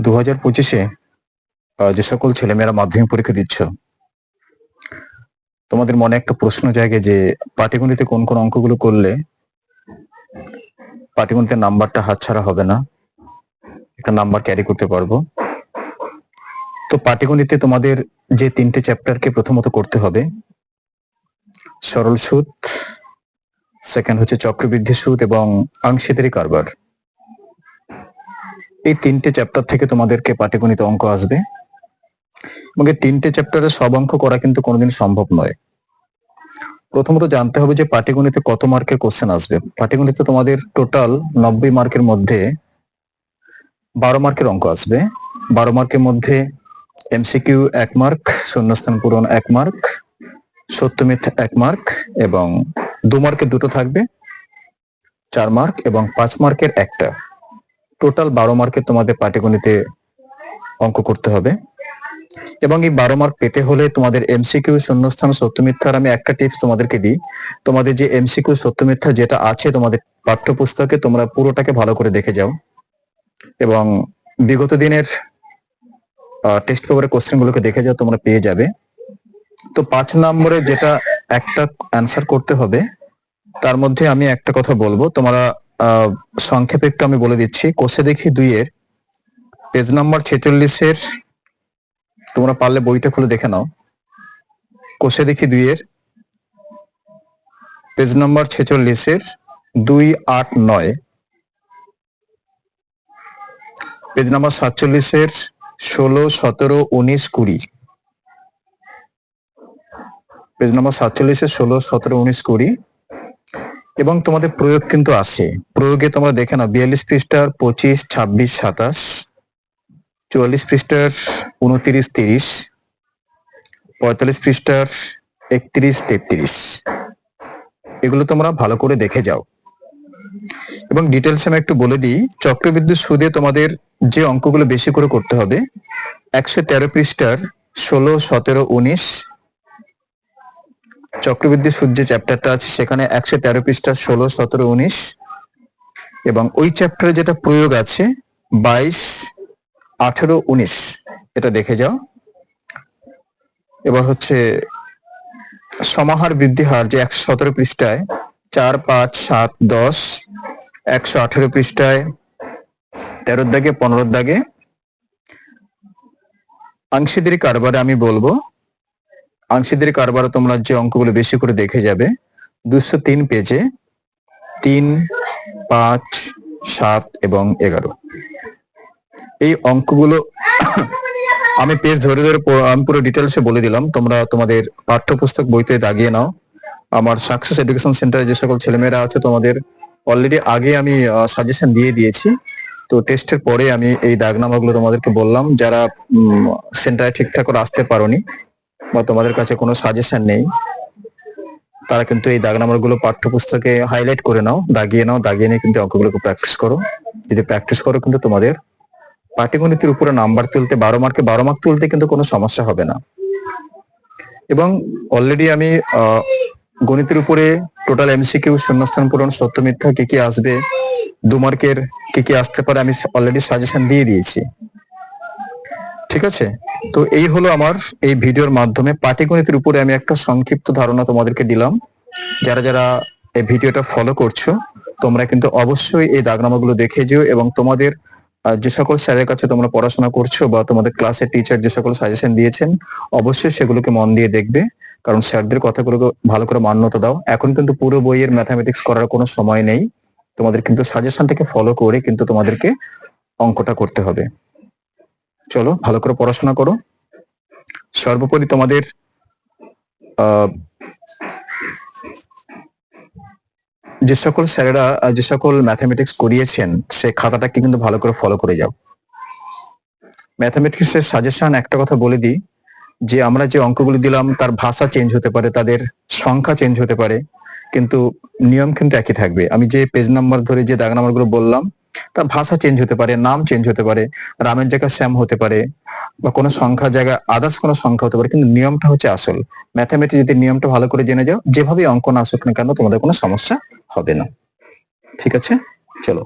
2025-এ যে সকল ছেলেমেয়েরা মাধ্যমিক পরীক্ষা দিচ্ছ, তোমাদের মনে একটা প্রশ্ন জাগে যে পাটিগণিতে কোন কোন অঙ্কগুলো করলে পাটিগণিতের নাম্বারটা হাতছাড়া হবে না, একটা নাম্বার ক্যারি করতে পারবো। তো পাটিগণিতে তোমাদের যে 3টে চ্যাপ্টারকে প্রথমত করতে হবে, সরল সুদ, সেকেন্ড হচ্ছে চক্রবৃদ্ধি সুদ এবং আংশিদারি কারবার। এই 3টে চ্যাপ্টার থেকে তোমাদেরকে পাটিগণিতে অঙ্ক আসবে এবং এই 3টে চ্যাপ্টারে সব অঙ্ক করা কিন্তু কোনোদিন সম্ভব নয়। প্রথমত জানতে হবে যে পাটিগণিতে কত মার্কের কোশ্চেন আসবে। পাটিগণিতে তোমাদের টোটাল 90 মার্কের মধ্যে 12 মার্কের অঙ্ক আসবে। 12 মার্কের মধ্যে এমসিকিউ 1 মার্ক, শূন্যস্থান পূরণ 1 মার্ক, সত্য মিথ্যা 1 মার্ক এবং 2 মার্কের দুটো থাকবে 4 মার্ক এবং 5 মার্কের একটা। টোটাল 12 মার্কের তোমাদের পাটিগণিতে অঙ্ক করতে হবে এবং এই 12 মার্ক পেতে হলে তোমাদের এমসিকিউ, শূন্যস্থান, সত্য মিথ্যার আমি একটা টিপস তোমাদেরকে দিই। তোমাদের যে এমসিকিউ, সত্য মিথ্যা যেটা আছে তোমাদের পাঠ্যপুস্তকে, তোমরা পুরোটাকে ভালো করে দেখে যাও এবং বিগত দিনের টেস্ট পেপারের কোশ্চেন গুলোকে দেখে যাও, তোমরা পেয়ে যাবে। তো 5 নম্বরে যেটা একটা অ্যান্সার করতে হবে, তার মধ্যে আমি একটা কথা বলবো, তোমরা সংক্ষেপে একটু আমি বলে দিচ্ছি। কোষে দেখি 2-এর পেজ নাম্বার 46-এর, তোমরা পারলে বইটা খুলে দেখে নাও। কোষে দেখি 2-এর পেজ নাম্বার 46-এর 2, 8, 9, পেজ নাম্বার 47-এর 16, 17, 19, 20, পেজ নাম্বার 47-এর 16, 17, 19, 20 এবং তোমাদের প্রয়োগ কিন্তু আছে। প্রয়োগে তোমরা দেখে নাও 42 পৃষ্ঠার 25, 26, 27, 44 পৃষ্ঠার 29, 30, 45 পৃষ্ঠার 31, 33, এগুলো তোমরা ভালো করে দেখে যাও। এবং ডিটেলস আমি একটু বলে দিই। চক্রবৃদ্ধি সুদে তোমাদের যে অঙ্কগুলো বেশি করে করতে হবে, 113 পৃষ্ঠার 16, 17, 19, চক্রবৃদ্ধি সুদ যে চ্যাপ্টারটা আছে সেখানে 113 পৃষ্ঠার 16, 17, 19 এবং ওই চ্যাপ্টারে যেটা প্রয়োগ আছে 22, 18, 19, এটা দেখে যাও। এবার হচ্ছে সমাহার বৃদ্ধি হার যে 117 পৃষ্ঠায় 4, 5, 7, 10, 118 পৃষ্ঠায় 13 দাগে 15 দাগে আংশিদারি কারবারে আমি বলবো, আংশিদারি কারবারে তোমরা যে অঙ্কগুলো বেশি করে দেখে যাবে 203 পেজে 3, 5, 7 এবং 11, এই অঙ্কগুলো আমি পেজ ধরে ধরে আমি পুরো ডিটেলসে বলে দিলাম। তোমরা তোমাদের পাঠ্যপুস্তক বইতে দাগিয়ে নাও। আমার সাকসেস এডুকেশন সেন্টারে যে সকল ছেলেমেয়েরা আছে তোমাদের অলরেডি আগে আমি সাজেশন দিয়ে দিয়েছি। তো টেস্টের পরে আমি এই দাগনামাগুলো তোমাদেরকে বললাম। যারা সেন্টারে ঠিকঠাক করে আসতে পারোনি বা তোমাদের কাছে কোনো সাজেশন নেই, তারা কিন্তু এই দাগনামাগুলো পাঠ্যপুস্তকে হাইলাইট করে নাও, দাগিয়ে নাও, দাগিয়ে নিয়ে কিন্তু অঙ্কগুলোকে প্র্যাকটিস করো। যদি প্র্যাকটিস করো কিন্তু তোমাদের পাটিগণিতের উপরে নাম্বার তুলতে 12 মার্কে 12 মার্ক তুলতে কিন্তু কোনো সমস্যা হবে না। এবং অলরেডি আমি গণিতের উপরে টোটাল এমসিকিউ, শূন্যস্থান পূরণ, সত্য মিথ্যা কি কি আসবে, 2 মার্কের কি কি আসতে পারে আমি অলরেডি সাজেশন দিয়ে দিয়েছি। ঠিক আছে? তো এই হলো আমার এই ভিডিওর মাধ্যমে পাটিগণিতের উপরে আমি একটা সংক্ষিপ্ত ধারণা তোমাদেরকে দিলাম। যারা যারা এই ভিডিওটা ফলো করছো, তোমরা কিন্তু অবশ্যই এই দাগনামাগুলো দেখে যেও এবং তোমাদের যে সকল স্যারের কাছে তোমরা পড়াশোনা করছো বা তোমাদের ক্লাসের টিচার যে সকল সাজেশন দিয়েছেন, অবশ্যই সেগুলোকে মন দিয়ে দেখবে, কারণ স্যারদের কথাগুলোকে ভালো করে মান্যতা দাও। এখন কিন্তু পুরো বইয়ের ম্যাথামেটিক্স করার কোনো সময় নেই, তোমাদের কিন্তু সাজেশনটাকে ফলো করে কিন্তু তোমাদেরকে অঙ্কটা করতে হবে। চলো ভালো করে পড়াশোনা করো। সর্বোপরি তোমাদের যে সকল স্যারেরা যে সকল ম্যাথামেটিক্স করিয়েছেন সে খাতাটাকে কিন্তু ভালো করে ফলো করে যাও। ম্যাথামেটিক্সের সাজেশন একটা কথা বলে দিই, যে আমরা যে অঙ্কগুলো দিলাম তার ভাষা চেঞ্জ হতে পারে, তাদের সংখ্যা চেঞ্জ হতে পারে, কিন্তু নিয়ম কিন্তু একই থাকবে। আমি যে পেজ নাম্বার ধরে যে দাগ নাম্বার গুলো বললাম, তার ভাষা চেঞ্জ হতে পারে, নাম চেঞ্জ হতে পারে, রামের জায়গায় শ্যাম হতে পারে বা কোনো সংখ্যার জায়গায় আদার্স কোনো সংখ্যা হতে পারে, কিন্তু নিয়মটা হচ্ছে আসল। ম্যাথামেটিক্স যদি নিয়মটা ভালো করে জেনে যাও, যেভাবে অঙ্ক না আসুক না কেন তোমাদের কোনো সমস্যা হবে না। ঠিক আছে, চলো।